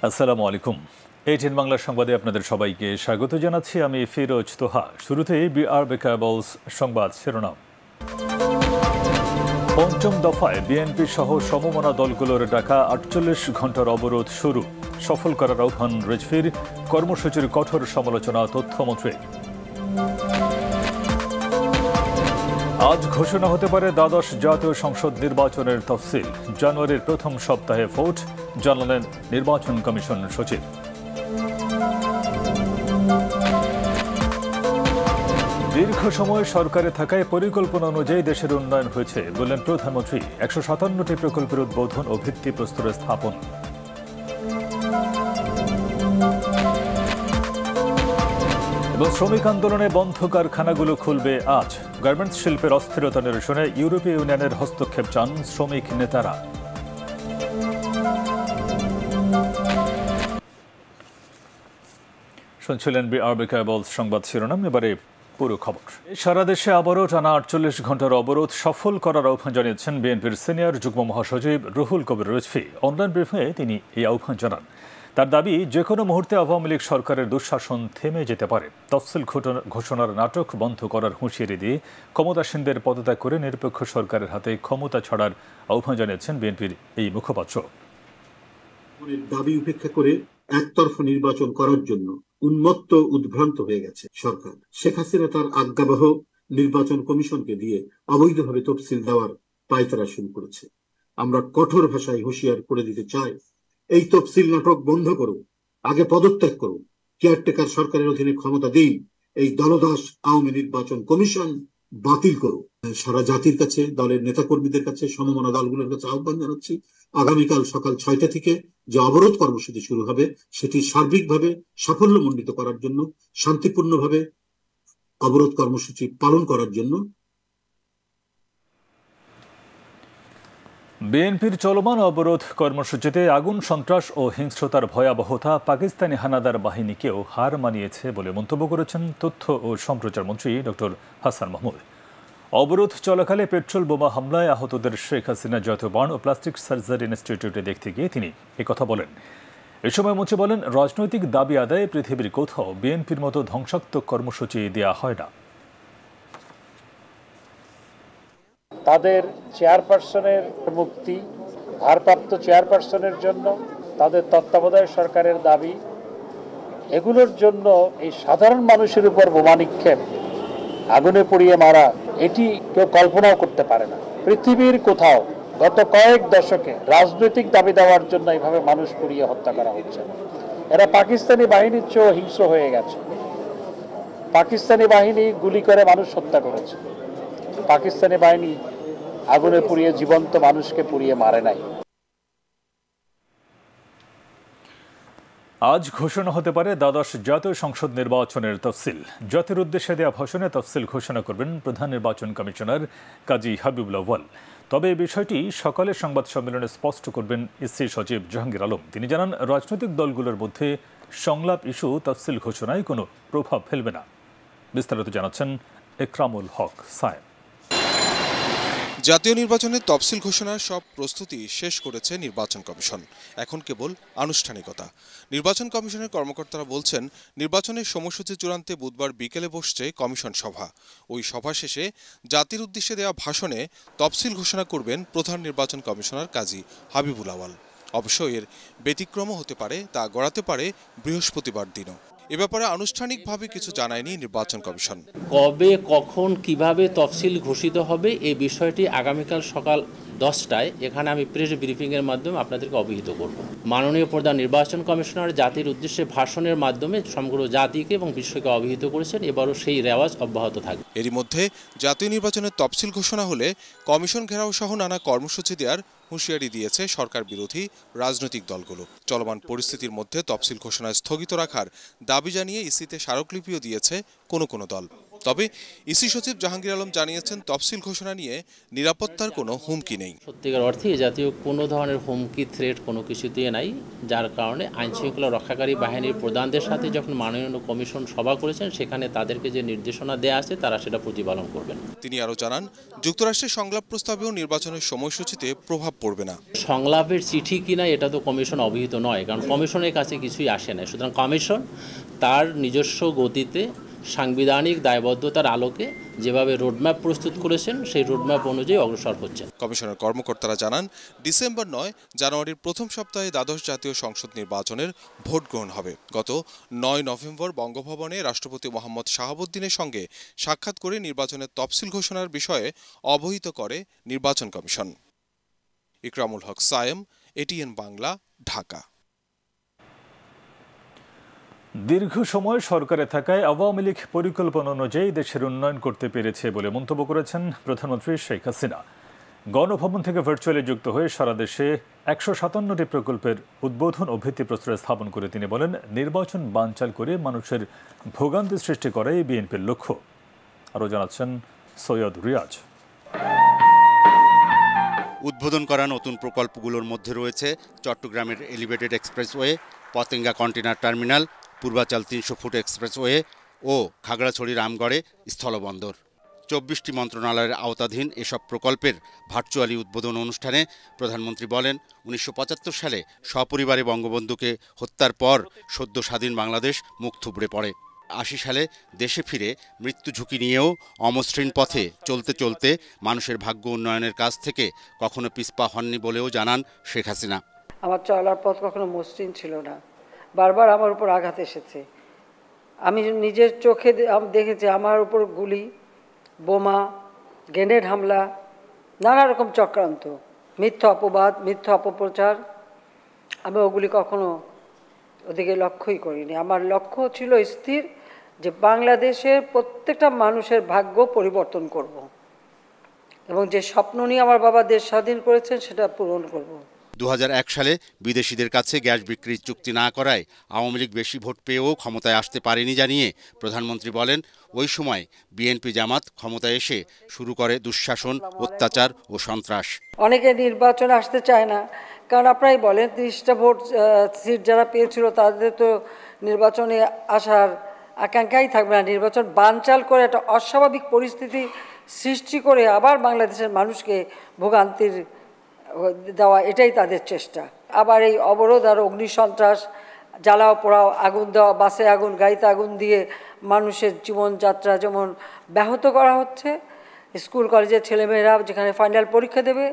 আসসালামু আলাইকুম। এইটিন বাংলা সংবাদে আপনাদের সবাইকে স্বাগত জানাচ্ছি। আমি ফিরোজ তোহা। শুরুতেই বিআরবি কেবলস সংবাদ শিরোনাম। পঞ্চম দফায় বিএনপি সহ সমমনা দলগুলোর ডাকা ৪৮ ঘণ্টার অবরোধ শুরু। সফল করার আহ্বান রিজভির। কর্মসূচির কঠোর সমালোচনা তথ্যমন্ত্রী। আজ ঘোষণা হতে পারে দ্বাদশ জাতীয় সংসদ নির্বাচনের তফসিল। জানুয়ারির প্রথম সপ্তাহে ভোট, জানালেন নির্বাচন কমিশন সচিব। দীর্ঘ সময় সরকারে থাকায় পরিকল্পনা অনুযায়ী দেশের উন্নয়ন হয়েছে বললেন প্রধানমন্ত্রী। ১৫৭টি প্রকল্পের উদ্বোধন ও ভিত্তিপ্রস্তর স্থাপন। এবং শ্রমিক আন্দোলনে বন্ধ কারখানাগুলো খুলবে আজ। গার্মেন্টস শিল্পের অস্থিরতা নিরসনে ইউরোপীয় ইউনিয়নের হস্তক্ষেপ চান শ্রমিক নেতারা। শুনছিলেন বিআরবি কেবলস সংবাদ শিরোনাম। এবারে পুরো খবর। সারা দেশে আবারও টানা ৪৮ ঘণ্টার অবরোধ সফল করার আহ্বান জানিয়েছেন বিএনপির সিনিয়র যুগ্ম মহাসচিব রুহুল কবির রিজভী। অনলাইন ব্রিফিংয়ে তিনি এই আহ্বান জানান। তার দাবি, যে কোনো মুহূর্তে আওয়ামী লীগ সরকারের দুঃশাসন থেমে যেতে পারে। তফসিল ঘোষণার নাটক বন্ধ করার হুঁশিয়ারি দিয়ে ক্ষমতাসীনদের পদত্যাগ করে নিরপেক্ষ সরকারের হাতে ক্ষমতা ছাড়ার আহ্বান জানিয়েছেন বিএনপির এই মুখপাত্র। দাবি উপেক্ষা করে একতরফা নির্বাচন করার জন্য উন্মত্ত উদ্ভ্রান্ত হয়ে গেছে সরকার। শেখ হাসিনা তার আজ্ঞাবহ নির্বাচন কমিশনকে দিয়ে অবৈধভাবে তফসিল দেওয়ার পায়তারা শুরু করেছে। আমরা কঠোর ভাষায় হুঁশিয়ার করে দিতে চাই, এই তফসিল নাটক বন্ধ করুন, আগে পদত্যাগ করুন, কেয়ারটেকার সরকারের অধীনে ক্ষমতা দিন, এই দলদাস আওয়ামী নির্বাচন কমিশন বাতিল করুন। সারা জাতির কাছে, দলের নেতাকর্মীদের কাছে, সমমনা দলগুলোর কাছে আহ্বান জানাচ্ছি, আগামীকাল সকাল ৬টা থেকে যে অবরোধ কর্মসূচি শুরু হবে সেটি সার্বিকভাবে সাফল্যমণ্ডিত করার জন্য, শান্তিপূর্ণভাবে অবরোধ কর্মসূচি পালন করার জন্য। বিএনপির চলমান অবরোধ কর্মসূচিতে আগুন, সন্ত্রাস ও হিংস্রতার ভয়াবহতা পাকিস্তানি হানাদার বাহিনীকেও হার মানিয়েছে বলে মন্তব্য করেছেন তথ্য ও সম্প্রচার মন্ত্রী ডক্টর হাসান মাহমুদ। অবরোধ চলাকালে পেট্রোল বোমা হামলায় আহতদের শেখ হাসিনা জাতীয় বার্ন ও প্লাস্টিক সার্জারি ইনস্টিটিউটে দেখতে গিয়ে তিনি একথা বলেন। এ সময় মন্ত্রী বলেন, রাজনৈতিক দাবি আদায়ে পৃথিবীর কোথাও বিএনপির মতো ধ্বংসাত্মক কর্মসূচি দেওয়া হয় না। তাদের চেয়ারপারসনের মুক্তি, ভারপ্রাপ্ত চেয়ারপারসনের জন্য তাদের তত্ত্বাবধায়ক সরকারের দাবি, এগুলোর জন্য এই সাধারণ মানুষের উপর বোমা নিক্ষেপ, আগুনে পুড়িয়ে মারা, এটি কেউ কল্পনাও করতে পারে না। পৃথিবীর কোথাও গত কয়েক দশকে রাজনৈতিক দাবি দেওয়ার জন্য এইভাবে মানুষ পুড়িয়ে হত্যা করা হচ্ছে না। এরা পাকিস্তানি বাহিনীর চেয়েও হিংস্র হয়ে গেছে। পাকিস্তানি বাহিনী গুলি করে মানুষ হত্যা করেছে, পাকিস্তানি বাহিনী আগুনে পুড়িয়ে জীবন্ত মানুষকে পুড়িয়ে মারে নাই। আজ ঘোষণা হতে পারে দ্বাদশ জাতীয় সংসদ নির্বাচনের তফসিল। জাতির উদ্দেশ্যে দেওয়া ভাষণে তফসিল ঘোষণা করবেন প্রধান নির্বাচন কমিশনার কাজী হাবিবুল আউয়াল। তবে এই বিষয়টি সকালে সংবাদ সম্মেলনে স্পষ্ট করবেন ইসি সচিব জাহাঙ্গীর আলম। তিনি জানান, রাজনৈতিক দলগুলোর মধ্যে সংলাপ ইস্যু তফসিল ঘোষণায় কোনো প্রভাব ফেলবে না। বিস্তারিত জানাচ্ছেন একরামুল হক সায়েম। জাতীয় নির্বাচনের তফসিল ঘোষণার সব প্রস্তুতি শেষ করেছে নির্বাচন কমিশন। এখন কেবল আনুষ্ঠানিকতা। নির্বাচন কমিশনের কর্মকর্তারা বলছেন, নির্বাচনের সময়সূচি চূড়ান্তে বুধবার বিকেলে বসছে কমিশন সভা। ওই সভা শেষে জাতির উদ্দেশ্যে দেওয়া ভাষণে তফসিল ঘোষণা করবেন প্রধান নির্বাচন কমিশনার কাজী হাবিবুল আউয়াল। অবশ্য এর ব্যতিক্রমও হতে পারে, তা গড়াতে পারে বৃহস্পতিবার দিনও। এ ব্যাপারে আনুষ্ঠানিকভাবে কিছু জানায়নি নির্বাচন কমিশন। কবে, কখন, কিভাবে তফসিল ঘোষিত হবে এই বিষয়টি আগামীকাল সকাল 10টায় এখানে আমি প্রেস ব্রিফিংয়ের মাধ্যমে আপনাদেরকে অবহিত করব। মাননীয় প্রধান নির্বাচন কমিশনার জাতির উদ্দেশ্যে ভাষণের মাধ্যমে সমগ্র জাতিকে এবং বিশ্বকে অবহিত করেছেন। এবারও সেই রেওয়াজ অব্যাহত থাকবে। এরই মধ্যে জাতীয় নির্বাচনের তফসিল ঘোষণা হলে কমিশন ঘেরাও সহ নানা কর্মসূচি দেওয়ার হুঁশিয়ারি দিয়েছে সরকার বিরোধী রাজনৈতিক দলগুলো। চলমান পরিস্থিতির মধ্যে তফসিল ঘোষণা স্থগিত রাখার দাবি জানিয়ে ইসিতে স্মারকলিপিও দিয়েছে কোনো দল। তবে ইসি সচিব জাহাঙ্গীর আলম জানিয়েছেন তফসিল ঘোষণা নিয়ে নিরাপত্তার কোনো হুমকি নেই। সত্যিকার অর্থে এ জাতীয় কোনো ধরনের হুমকি থ্রেট কোনো কিছুতেই নাই, যার কারণে আইনশৃঙ্খলা রক্ষাকারী বাহিনীর প্রধানদের সাথে যখন মাননীয় কমিশন সভা করেছেন সেখানে তাদেরকে যে নির্দেশনা দেয়া আছে তারা সেটা প্রতিপালন করবেন। তিনি আরও জানান, যুক্তরাষ্ট্রের সংলাপ প্রস্তাবেও নির্বাচনের সময়সূচিতে প্রভাব পড়বে না। সংলাপের চিঠি কিনা এটা তো কমিশন অবহিত নয়, কারণ কমিশনের কাছে কিছুই আসে না। সুতরাং কমিশন তার নিজস্ব গতিতে সাংবিধানিক দায়বদ্ধতার আলোকে যেভাবে রোডম্যাপ প্রস্তুত করেছেন সেই রোডম্যাপ অনুযায়ী অগ্রসর হচ্ছেন। কমিশনের কর্মকর্তারা জানান, ডিসেম্বর 9 জানুয়ারির প্রথম সপ্তাহে দ্বাদশ জাতীয় সংসদ নির্বাচনের ভোট গ্রহণ হবে। গত 9 নভেম্বর বঙ্গভবনে রাষ্ট্রপতি মোহাম্মদ শাহাবুদ্দিনের সঙ্গে সাক্ষাৎ করে নির্বাচনের তফসিল ঘোষণার বিষয়ে অবহিত করে নির্বাচন কমিশন। ইকরামুল হক সায়েম, এটিএন বাংলা, ঢাকা। দীর্ঘ সময় সরকারে থাকায় আওয়ামী লীগ পরিকল্পনা অনুযায়ী দেশের উন্নয়ন করতে পেরেছে বলে মন্তব্য করেছেন প্রধানমন্ত্রী শেখ হাসিনা। গণভবন থেকে ভার্চুয়ালি যুক্ত হয়ে সারা দেশে ১৫৭টি প্রকল্পের উদ্বোধন ও ভিত্তিপ্রস্তর স্থাপন করে তিনি বলেন, নির্বাচন বানচাল করে মানুষের ভোগান্তি সৃষ্টি করাই বিএনপির লক্ষ্য। আরও জানাচ্ছেন সৈয়দ রিয়াজ। উদ্বোধন করা নতুন প্রকল্পগুলোর মধ্যে রয়েছে চট্টগ্রামের elevated expressway, Patenga container terminal, Purbachal ৩০০ foot expressway ও খাগড়াছড়ি রামগড়ে স্থলবন্দর। ২৪টি মন্ত্রণালয়ের আওতাধীন এসব প্রকল্পের ভার্চুয়ালি উদ্বোধন অনুষ্ঠানে প্রধানমন্ত্রী বলেন, ১৯৭৫ সালে সপরিবারে বঙ্গবন্ধুকে হত্যার পর সদ্য স্বাধীন বাংলাদেশ মুখ থুবড়ে পড়ে। ৮০ সালে দেশে ফিরে মৃত্যু ঝুঁকি নিয়েও অমসৃণ পথে চলতে চলতে মানুষের ভাগ্য উন্নয়নের কাজ থেকে কখনো পিছপা হননি বলেও জানান শেখ হাসিনা। আমার চলার পথ কখনো মসৃণ ছিল না, বারবার আমার উপর আঘাত এসেছে। আমি নিজের চোখে দেখেছি আমার উপর গুলি, বোমা, গ্রেনেড হামলা, নানা রকম চক্রান্ত, মিথ্যা অপবাদ, মিথ্যা অপপ্রচার। আমি ওগুলি কখনো ওদিকে লক্ষ্যই করিনি। আমার লক্ষ্য ছিল স্থির, যে বাংলাদেশের প্রত্যেকটা মানুষের ভাগ্য পরিবর্তন করব এবং যে স্বপ্ন নিয়ে আমার বাবা দেশ স্বাধীন করেছেন সেটা পূরণ করব। ২০০১ সালে বিদেশিদের কাছে গ্যাস বিক্রির চুক্তি না করায় আওয়ামী লীগ বেশি ভোট পেয়েও ক্ষমতায় আসতে পারেনি জানিয়ে প্রধানমন্ত্রী বলেন, ওই সময় বিএনপি জামাত ক্ষমতায় এসে শুরু করে দুঃশাসন, অত্যাচার ও সন্ত্রাস। অনেকে নির্বাচন আসতে চায় না, কারণ আপনারাই বলেন ৩০টা ভোট সিট যারা পেয়েছিল তাদের তো নির্বাচনে আসার আকাঙ্ক্ষাই থাকবে না। নির্বাচন বানচাল করে একটা অস্বাভাবিক পরিস্থিতি সৃষ্টি করে আবার বাংলাদেশের মানুষকে ভোগান্তির দেওয়া, এটাই তাদের চেষ্টা। আবার এই অবরোধ আর অগ্নিসন্ত্রাস, জ্বালাও পোড়াও, আগুন দেওয়া, বাসে আগুন, গাড়িতে আগুন দিয়ে মানুষের জীবনযাত্রা যেমন ব্যাহত করা হচ্ছে। স্কুল কলেজের ছেলেমেয়েরা যেখানে ফাইনাল পরীক্ষা দেবে,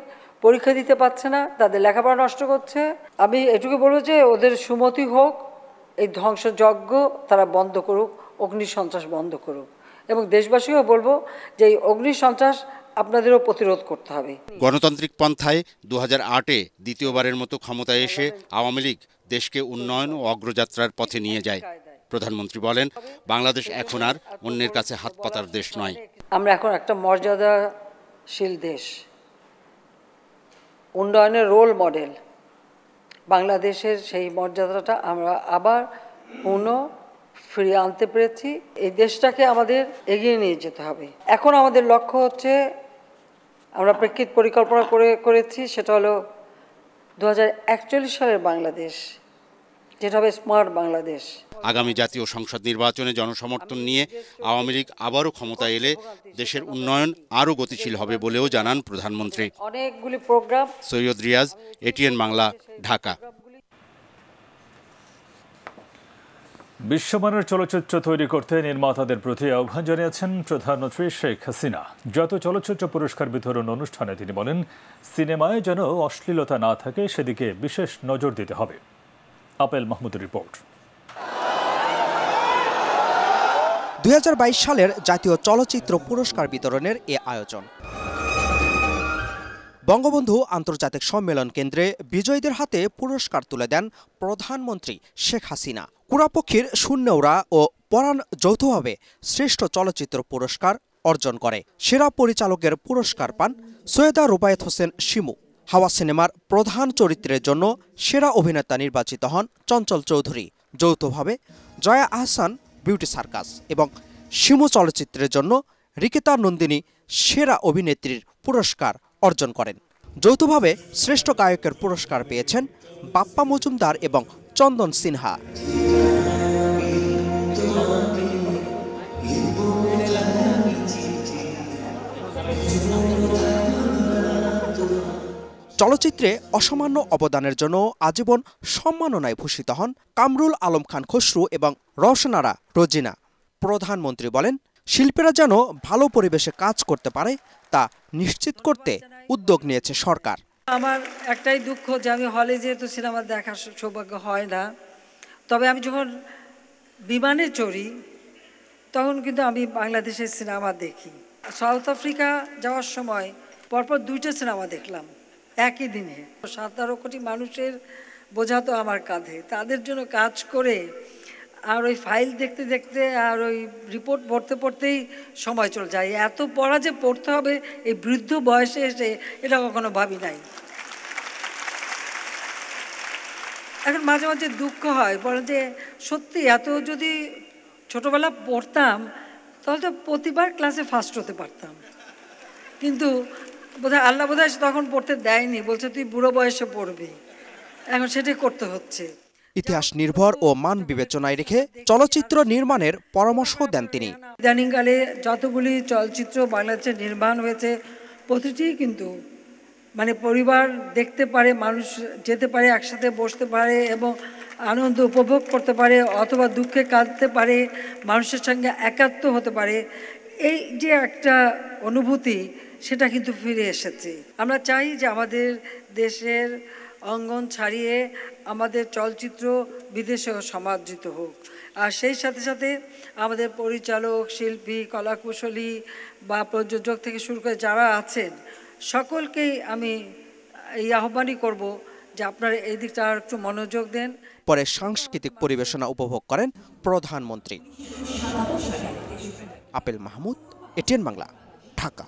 পরীক্ষা দিতে পারছে না, তাদের লেখাপড়া নষ্ট করছে। আমি এটুকু বলবো যে ওদের সুমতি হোক, এই ধ্বংসযজ্ঞ তারা বন্ধ করুক, অগ্নিসন্ত্রাস বন্ধ করুক, এবং দেশবাসীও বলবো যে এই অগ্নিসন্ত্রাস আপনাদেরও প্রতিরোধ করতে হবে। গণতান্ত্রিক পন্থায় ২০০৮-এ দ্বিতীয়বারের মতো ক্ষমতায় এসে আওয়ামী লীগ দেশকে উন্নয়ন ও অগ্রযাত্রার পথে নিয়ে যায়। প্রধানমন্ত্রী বলেন, বাংলাদেশ এখন আর অন্যের কাছে হাত পাতার দেশ নয়। আমরা এখন একটা মর্যাদাশীল দেশ, উন্নয়নের রোল মডেল। বাংলাদেশের সেই মর্যাদাটা আমরা আবার ফিরিয়ে আনতে পেরেছি। এই দেশটাকে আমাদের এগিয়ে নিয়ে যেতে হবে। এখন আমাদের লক্ষ্য হচ্ছে, আমরা প্রেক্ষিত পরিকল্পনা করেছি, সেটা হলো 2041 সালের বাংলাদেশ, যেটা হবে স্মার্ট বাংলাদেশ। আগামী জাতীয় সংসদ নির্বাচনে জনসমর্থন নিয়ে আওয়ামী লীগ আবারও ক্ষমতায় এলে দেশের উন্নয়ন আরও গতিশীল হবে বলেও জানান প্রধানমন্ত্রী। অনেকগুলি প্রোগ্রাম। সৈয়দ রিয়াজ, এটিএন বাংলা, ঢাকা। বিশ্বমানের চলচ্চিত্র তৈরি করতে নির্মাতাদের প্রতি আহ্বান জানিয়েছেন প্রধানমন্ত্রী শেখ হাসিনা। জাতীয় চলচ্চিত্র পুরস্কার বিতরণ অনুষ্ঠানে তিনি বলেন, সিনেমায় যেন অশ্লীলতা না থাকে সেদিকে বিশেষ নজর দিতে হবে। আপেল মাহমুদের রিপোর্ট। ২০২২ সালের জাতীয় চলচ্চিত্র পুরস্কার বিতরণের এ আয়োজন। বঙ্গবন্ধু আন্তর্জাতিক সম্মেলন কেন্দ্রে বিজয়ীদের হাতে পুরস্কার তুলে দেন প্রধানমন্ত্রী শেখ হাসিনা। কুড়াপক্ষীর শূন্যওরা ও পরাণ যৌথভাবে শ্রেষ্ঠ চলচ্চিত্র পুরস্কার অর্জন করে। সেরা পরিচালকের পুরস্কার পান সৈয়দা রুবায়েত হোসেন শিমু। হাওয়া সিনেমার প্রধান চরিত্রের জন্য সেরা অভিনেতা নির্বাচিত হন চঞ্চল চৌধুরী। যৌথভাবে জয়া আহসান বিউটি সার্কাস এবং শিমু চলচ্চিত্রের জন্য রিকেতা নন্দিনী সেরা অভিনেত্রীর পুরস্কার অর্জন করেন। যৌথভাবে শ্রেষ্ঠ গায়কের পুরস্কার পেয়েছেন বাপ্পা মজুমদার এবং চন্দন সিনহা। চলচ্চিত্রে অসামান্য অবদানের জন্য আজীবন সম্মাননায় ভূষিত হন কামরুল আলম খান খসরু এবং রওশনারা রোজিনা। প্রধানমন্ত্রী বলেন, শিল্পীরা যেন ভালো পরিবেশে কাজ করতে পারে তা নিশ্চিত করতে উদ্যোগ নিয়েছে সরকার। আমার একটাই দুঃখ যে আমি হলে যেহেতু সিনেমা দেখার সৌভাগ্য হয় না, তবে আমি যখন বিমানে চড়ি তখন কিন্তু আমি বাংলাদেশের সিনেমা দেখি। সাউথ আফ্রিকা যাওয়ার সময় পরপর 2টা সিনেমা দেখলাম একই দিনে। 17 কোটি মানুষের বোঝা তো আমার কাঁধে, তাদের জন্য কাজ করে আর ওই ফাইল দেখতে দেখতে আর ওই রিপোর্ট পড়তে পড়তেই সময় চলে যায়। এত পড়া যে পড়তে হবে এই বৃদ্ধ বয়সে এসে, এটা কখনো ভাবি নাই। এখন মাঝে মাঝে দুঃখ হয়, বলে যে সত্যি এত যদি ছোটবেলা পড়তাম তাহলে তো প্রতিবার ক্লাসে ফার্স্ট হতে পারতাম, কিন্তু বোধহয় আল্লাহ বোধহয় তখন পড়তে দেয়নি, বলছে তুই বুড়ো বয়সে পড়বি, এখন সেটাই করতে হচ্ছে। ইতিহাস নির্ভর ও মান বিবেচনায় রেখে চলচ্চিত্র নির্মাণের পরামর্শ দেন তিনি। ইদানিংকালে যতগুলি চলচ্চিত্র বাংলাদেশে নির্মাণ হয়েছে প্রতিটি কিন্তু মানে পরিবার দেখতে পারে, মানুষ যেতে পারে, একসাথে বসতে পারে এবং আনন্দ উপভোগ করতে পারে, অথবা দুঃখে কাঁদতে পারে, মানুষের সঙ্গে একাত্ম হতে পারে। এই যে একটা অনুভূতি, সেটা কিন্তু ফিরে এসেছে। আমরা চাই যে আমাদের দেশের অঙ্গন ছাড়িয়ে আমাদের চলচ্চিত্র বিদেশেও সমাদৃত হোক, আর সেই সাথে সাথে আমাদের পরিচালক, শিল্পী, কলাকুশলী বা প্রযোজক থেকে শুরু করে যারা আছেন সকলকেই আমি এই আহ্বানই করব যে আপনারা এই দিকটা আর একটু মনোযোগ দেন। পরে সাংস্কৃতিক পরিবেশনা উপভোগ করেন প্রধানমন্ত্রী। Apple Mahmud, ATN Bangla, Dhaka.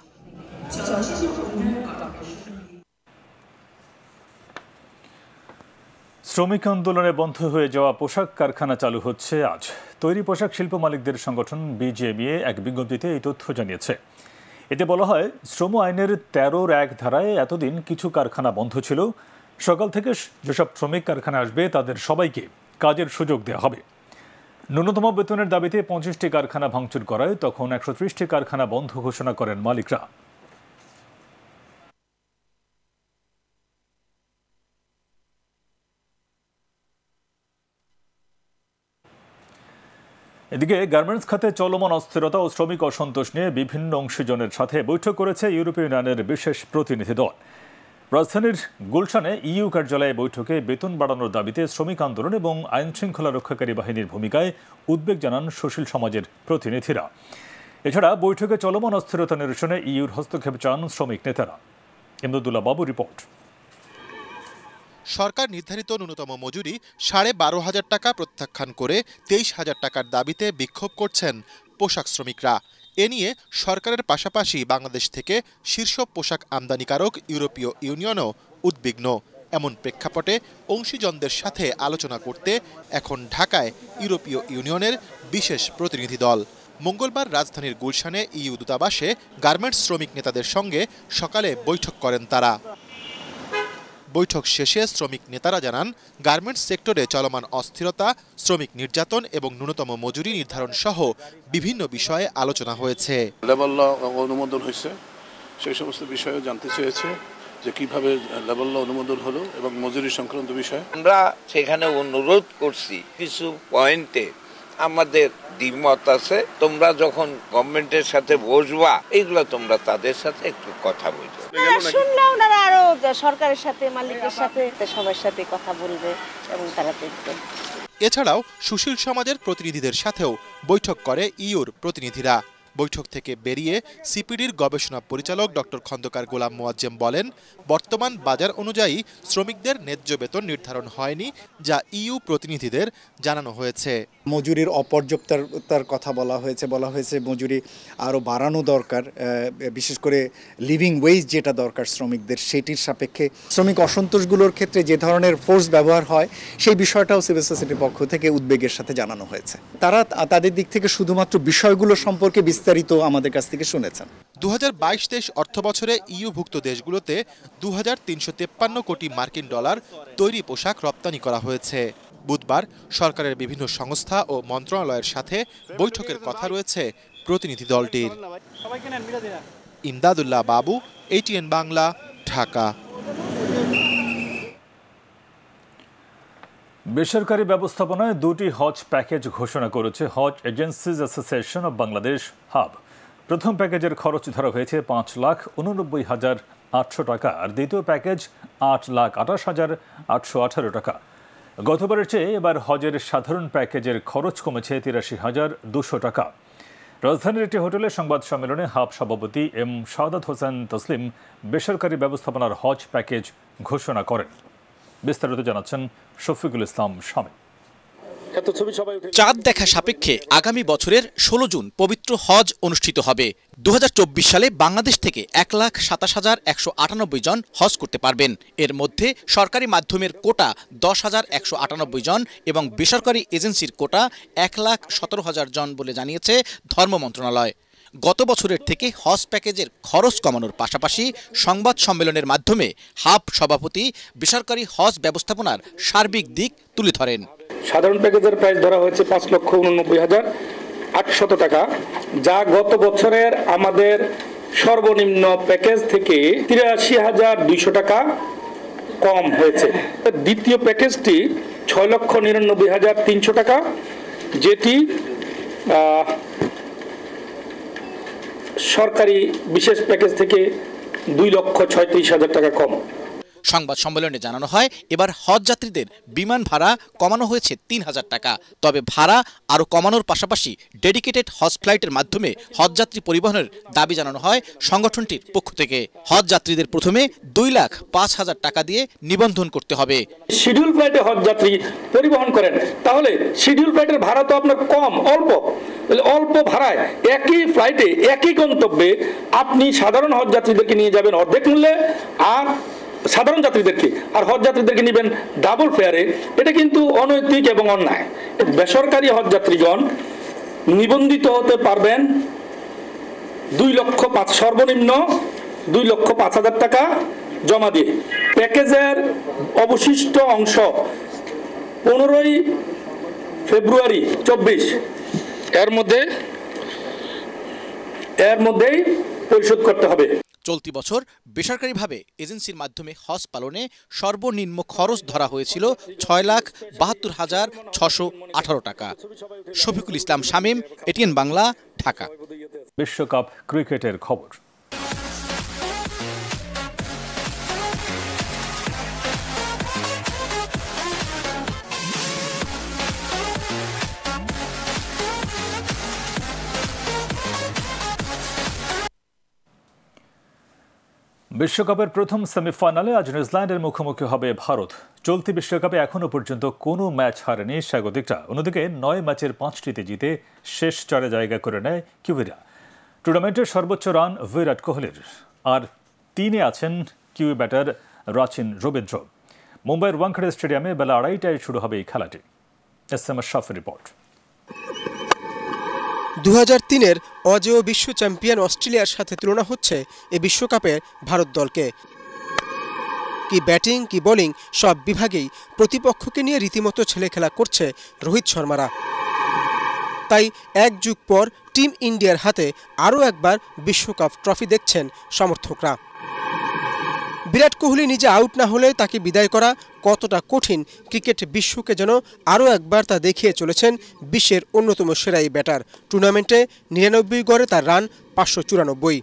শ্রমিক আন্দোলনে বন্ধ হয়ে যাওয়া পোশাক কারখানা চালু হচ্ছে আজ। তৈরি পোশাক শিল্প মালিকদের সংগঠন বিজেএমইএ এক বিজ্ঞপ্তিতে এই তথ্য জানিয়েছে। এতে বলা হয়, শ্রম আইনের 13(1) ধারায় এতদিন কিছু কারখানা বন্ধ ছিল। সকাল থেকে যেসব শ্রমিক কারখানা আসবে তাদের সবাইকে কাজের সুযোগ দেওয়া হবে। ন্যূনতম বেতনের দাবিতে 25টি কারখানা ভাঙচুর করায় তখন 130টি কারখানা বন্ধ ঘোষণা করেন মালিকরা। এদিকে গার্মেন্টস খাতে চলমান অস্থিরতা ও শ্রমিক অসন্তোষ নিয়ে বিভিন্ন অংশীজনের সাথে বৈঠক করেছে ইউরোপীয় ইউনিয়নের বিশেষ প্রতিনিধি দল। রাজধানীর গুলশানে ইইউ কার্যালয়ে বৈঠকে বেতন বাড়ানোর দাবিতে শ্রমিক আন্দোলন এবং আইন শৃঙ্খলা রক্ষাকারী বাহিনীর ভূমিকায় উদ্বেগ জানান সুশীল সমাজের প্রতিনিধিরা। এছাড়া বৈঠকে চলমান অস্থিরতা নিরসনে ইইউর হস্তক্ষেপ চান শ্রমিক নেতারা। ইমদাদুল্লাহ বাবু রিপোর্ট। সরকার নির্ধারিত ন্যূনতম মজুরি 12,500 টাকা প্রত্যাখ্যান করে 23,000 টাকার দাবিতে বিক্ষোভ করছেন পোশাক শ্রমিকরা। এ নিয়ে সরকারের পাশাপাশি বাংলাদেশ থেকে শীর্ষ পোশাক আমদানিকারক ইউরোপীয় ইউনিয়নও উদ্বিগ্ন। এমন প্রেক্ষাপটে অংশীজনদের সাথে আলোচনা করতে এখন ঢাকায় ইউরোপীয় ইউনিয়নের বিশেষ প্রতিনিধি দল। মঙ্গলবার রাজধানীর গুলশানে ইইউ দূতাবাসে গার্মেন্টস শ্রমিক নেতাদের সঙ্গে সকালে বৈঠক করেন তারা। বৈঠক শেষে শ্রমিক নেতারা জানান, গার্মেন্টস সেক্টরে চলমান অস্থিরতা, শ্রমিক নির্যাতন এবং ন্যূনতম মজুরি নির্ধারণ সহ বিভিন্ন বিষয়ে আলোচনা হয়েছে। লেবার ল অনুমোদন হয়েছে, সেই সমস্ত বিষয়ে জানতে চেয়েছে যে কিভাবে লেবার ল অনুমোদন হলো এবং মজুরি সংক্রান্ত বিষয়ে আমরা সেখানে অনুরোধ করছি কিছু পয়েন্টে আমাদের দ্বিমত আছে, তোমরা যখন গভর্নমেন্টের সাথে বসবা এইগুলো তোমরা তাদের সাথে একটু কথা বলবে। শুনলে ওনারা আরো সরকারের সাথে, মালিকের সাথে, সবার সাথে কথা বলবে এবং তারা দেখবে। এছাড়াও সুশীল সমাজের প্রতিনিধিদের সাথেও বৈঠক করে ইইউর প্রতিনিধিরা। বৈঠক থেকে বেরিয়ে সিপিডির গবেষণা পরিচালক ডক্টর খন্দকার গোলাম মোয়াজ্জেম বলেন, বর্তমান বাজার অনুযায়ী শ্রমিকদের ন্যায্য বেতন নির্ধারণ হয়নি, যা ইইউ প্রতিনিধিদের জানানো হয়েছে। মজুরির অপর্যাপ্ততার কথা বলা হয়েছে মজুরি আরও বাড়ানো দরকার, বিশেষ করে লিভিং ওয়েজ যেটা দরকার শ্রমিকদের, সেটির সাপেক্ষে শ্রমিক অসন্তোষগুলোর ক্ষেত্রে যে ধরনের ফোর্স ব্যবহার হয় সেই বিষয়টাও সিভিল সোসাইটির পক্ষ থেকে উদ্বেগের সাথে জানানো হয়েছে। তারা তাদের দিক থেকে শুধুমাত্র বিষয়গুলো সম্পর্কে বিস্তারিত আমাদের কাছ থেকে শুনেছেন। 2022-23 অর্থবছরে ইইউভুক্ত দেশগুলোতে 2353 কোটি মার্কিন ডলার তৈরি পোশাক রপ্তানি করা হয়েছে। বুধবার সরকারের বিভিন্ন সংস্থা ও মন্ত্রণালয়ের সাথে বৈঠকের কথা রয়েছে প্রতিনিধি দলটির। ইমদাদুল্লাহ বাবু, ATN বাংলা, ঢাকা। বেসরকারি ব্যবস্থাপনায় 2টি হজ প্যাকেজ ঘোষণা করেছে হজ agencies association of Bangladesh HAAB. প্রথম প্যাকেজের খরচ ধরা হয়েছে 5,89,800 টাকা আর দ্বিতীয় প্যাকেজ 8,28,818 টাকা। গতবারের চেয়ে এবার হজের সাধারণ প্যাকেজের খরচ কমেছে 83,200 টাকা। রাজধানীর একটি হোটেলে সংবাদ সম্মেলনে হাব সভাপতি এম শাহাদাত হোসেন তসলিম বেসরকারি ব্যবস্থাপনার হজ প্যাকেজ ঘোষণা করেন। বিস্তারিত জানাচ্ছেন শফিকুল ইসলাম শামীম। চাঁদ দেখা সাপেক্ষে আগামী বছরের 16 জুন পবিত্র হজ অনুষ্ঠিত হবে। 2024 সালে বাংলাদেশ থেকে 1,27,198 জন হজ করতে পারবেন। এর মধ্যে সরকারি মাধ্যমের কোটা 10,198 জন এবং বেসরকারি এজেন্সির কোটা 1,17,000 জন বলে জানিয়েছে ধর্ম মন্ত্রণালয়। গত বছরের থেকে হজ প্যাকেজের খরচ কমানোর পাশাপাশি সংবাদ সম্মেলনের মাধ্যমে হাব সভাপতি বেসরকারি হজ ব্যবস্থাপনার সার্বিক দিক তুলে ধরেন। সাধারণ প্যাকেজের প্রাইস ধরা হয়েছে 5,89,800 টাকা, যা গত বছরের আমাদের সর্বনিম্ন প্যাকেজ থেকে 83,200 টাকা কম হয়েছে। দ্বিতীয় প্যাকেজটি 6,99,300 টাকা, যেটি সরকারি বিশেষ প্যাকেজ থেকে 2,36,000 টাকা কম। সংবাদ সম্মেলনে জানানো হয়, এবার হজ যাত্রীদের বিমান ভাড়া কমানো হয়েছে 3,000 টাকা। তবে ভাড়া আরও কমানোর পাশাপাশি ডেডিকেটেড হজ ফ্লাইটের মাধ্যমে হজযাত্রী পরিবহনের দাবি জানানো হয় সংগঠনটির পক্ষ থেকে। হজ যাত্রীদের প্রথমে 2,05,000 টাকা দিয়ে নিবন্ধন করতে হবে। শিডিউল ফ্লাইটে হজ যাত্রী পরিবহন করেন, তাহলে শিডিউল ফ্লাইটের ভাড়া তো আপনার কম, অল্প ভাড়ায় একই ফ্লাইটে একই গন্তব্যে আপনি সাধারণ হজ যাত্রীদেরকে নিয়ে যাবেন অর্ধেক মূল্যে, আর সাধারণ যাত্রীদেরকে আর হজ যাত্রীদেরকে নেবেন ডাবল ফেয়ারে। এটা কিন্তু অনৈতিক এবং অন্যায়। বেসরকারি হজ যাত্রীগণ নিবন্ধিত হতে পারবেন সর্বনিম্ন 2,05,000 টাকা জমা দিয়ে। প্যাকেজের অবশিষ্ট অংশ 15 ফেব্রুয়ারি 24 এর মধ্যেই পরিশোধ করতে হবে। চলতি বছর বেসরকারিভাবে এজেন্সির মাধ্যমে হজ পালনে সর্বনিম্ন খরচ ধরা হয়েছিল 6,72,618 টাকা। শফিকুল ইসলাম শামীম, ATN বাংলা, ঢাকা। বিশ্বকাপ ক্রিকেটের খবর। বিশ্বকাপের প্রথম সেমিফাইনালে আজ নিউজিল্যান্ডের মুখোমুখি হবে ভারত। চলতি বিশ্বকাপে এখনও পর্যন্ত কোনো ম্যাচ হারেনি স্বাগতিকরা। অন্যদিকে 9 ম্যাচের 5টিতে জিতে শেষ 4 জায়গা করে নেয় কিউইরা। টুর্নামেন্টের সর্বোচ্চ রান বিরাট কোহলির, আর 3-এ আছেন কিউই ব্যাটার রাচিন রবীন্দ্র। মুম্বাইয়ের ওয়াংখেড়ে স্টেডিয়ামে বেলা 2:30টায় শুরু হবে এই খেলাটি। SM আশরাফের report. 2003-এর অজেয় বিশ্ব চ্যাম্পিয়ন অস্ট্রেলিয়ার সাথে তুলনা হচ্ছে এই বিশ্বকাপের ভারত দলকে। কি ব্যাটিং কি বোলিং সব বিভাগেই প্রতিপক্ষকে নিয়ে রীতিমতো ছেলে খেলা করছে রোহিত শর্মারা। তাই এক যুগ পর টিম ইন্ডিয়ার হাতে আরও একবার বিশ্বকাপ ট্রফি দেখছেন সমর্থকরা। বিরাট কোহলি নিজে আউট না হলে তাকে বিদায় করা কতটা কঠিন ক্রিকেট বিশ্বকে যেন আরও একবার তা দেখিয়ে চলেছেন বিশ্বের অন্যতম সেরা এই ব্যাটার। টুর্নামেন্টে 99 গড়ে তার রান 594।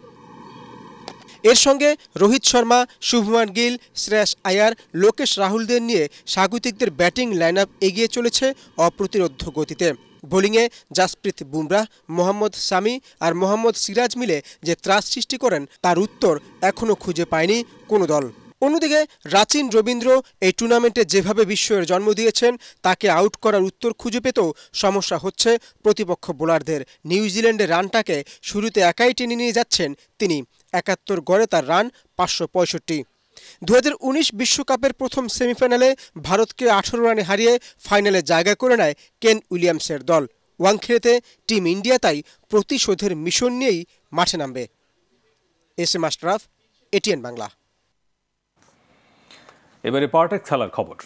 এর সঙ্গে রোহিত শর্মা, শুভমান গিল, শ্রেয়াস আয়ার, লোকেশ রাহুলদের নিয়ে স্বাগতিকদের ব্যাটিং লাইন আপ এগিয়ে চলেছে অপ্রতিরোধ্য গতিতে। বোলিংয়ে জাসপ্রীত বুমরাহ, মোহাম্মদ সামি আর মোহাম্মদ সিরাজ মিলে যে ত্রাস সৃষ্টি করেন তার উত্তর এখনও খুঁজে পায়নি কোনো দল। অন্যদিকে রাচিন রবীন্দ্র এই টুর্নামেন্টে যেভাবে বিস্ময়ের জন্ম দিয়েছেন তাকে আউট করার উত্তর খুঁজে পেতেও সমস্যা হচ্ছে প্রতিপক্ষ বোলারদের। নিউজিল্যান্ডের রানটাকে শুরুতে একাই টেনে নিয়ে যাচ্ছেন তিনি। ৭১ গড়ে তার রান ৫৬৫। ২০১৯ বিশ্বকাপের প্রথম সেমিফাইনালে ভারতকে ১৮ রানে হারিয়ে ফাইনালে জায়গা করে নেয় কেন উইলিয়ামসের দল। ওয়াংখেড়েতে টিম ইন্ডিয়া তাই প্রতিশোধের মিশন নিয়েই মাঠে নামবে। SM Ashraf, ATN Bangla. এবারে পার্টেক খেলার খবর।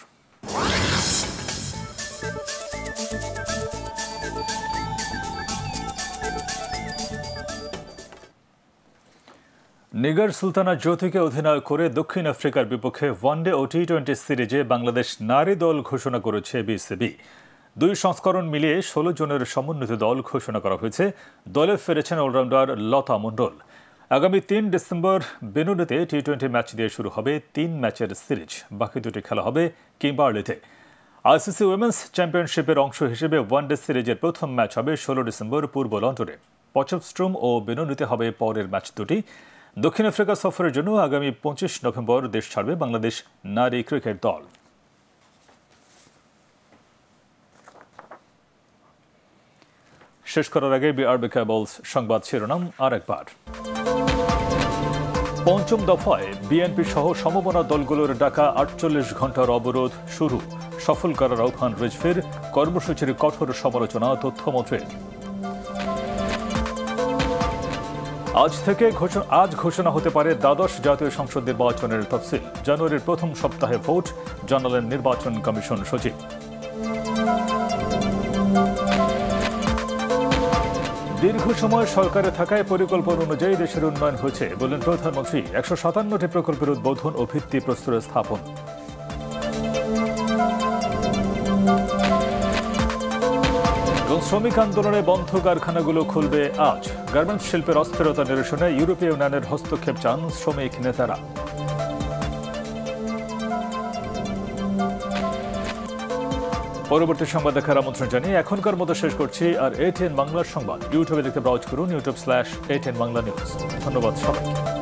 নিগার সুলতানা জ্যোতিকে অধিনায়ক করে দক্ষিণ আফ্রিকার বিপক্ষে ওয়ানডে ও টি-20 সিরিজে বাংলাদেশ নারী দল ঘোষণা করেছে বিসিবি। ২ সংস্করণ মিলিয়ে ১৬ জনের সমন্বিত দল ঘোষণা করা হয়েছে। দলে ফিরেছেন অলরাউন্ডার লতা মণ্ডল। আগামী ৩ ডিসেম্বর বেনুনিতে টি-20 ম্যাচ দিয়ে শুরু হবে ৩ ম্যাচের সিরিজ। বাকি দুটি খেলা হবে কিম্বার্লিতে। আইসিসি উইমেন্স চ্যাম্পিয়নশিপের অংশ হিসেবে ওয়ানডে সিরিজের প্রথম ম্যাচ হবে ১৬ ডিসেম্বর পূর্ব লন্ডনে। পটচফস্ট্রুম ও বেনুনিতে হবে পরের ম্যাচ দুটি। দক্ষিণ আফ্রিকা সফরের জন্য আগামী ২৫ নভেম্বর দেশ ছাড়বে বাংলাদেশ নারী ক্রিকেট দল। শেষ করার আগে বিআরবি কেবলস সংবাদ শিরোনাম আরেকবার। পঞ্চম দফায় বিএনপি সহ সমমনা দলগুলোর ডাকা ৪৮ ঘণ্টার অবরোধ শুরু। সফল করার আহ্বান রিজভির। কর্মসূচির কঠোর সমালোচনা তথ্যমন্ত্রীর। আজ ঘোষণা হতে পারে দ্বাদশ জাতীয় সংসদ নির্বাচনের তফসিল। জানুয়ারির প্রথম সপ্তাহে ভোট, জানালেন নির্বাচন কমিশন সচিব। দীর্ঘ সময় সরকারে থাকায় পরিকল্পনা অনুযায়ী দেশের উন্নয়ন হয়েছে বললেন প্রধানমন্ত্রী। ১৫৭টি প্রকল্পের উদ্বোধন ও ভিত্তি প্রস্তর স্থাপন। শ্রমিক আন্দোলনে বন্ধ কারখানাগুলো খুলবে আজ। গার্মেন্টস শিল্পের অস্থিরতা নিরসনে ইউরোপীয় ইউনিয়নের হস্তক্ষেপ চান শ্রমিক নেতারা। পরবর্তী সংবাদ দেখার আমন্ত্রণ জানিয়ে এখনকার মতো শেষ করছি। আর এটিএন বাংলার সংবাদ ইউটিউবে দেখতে ব্রাউজ করুন, youtube/ATN Bangla News। ধন্যবাদ সবাইকে।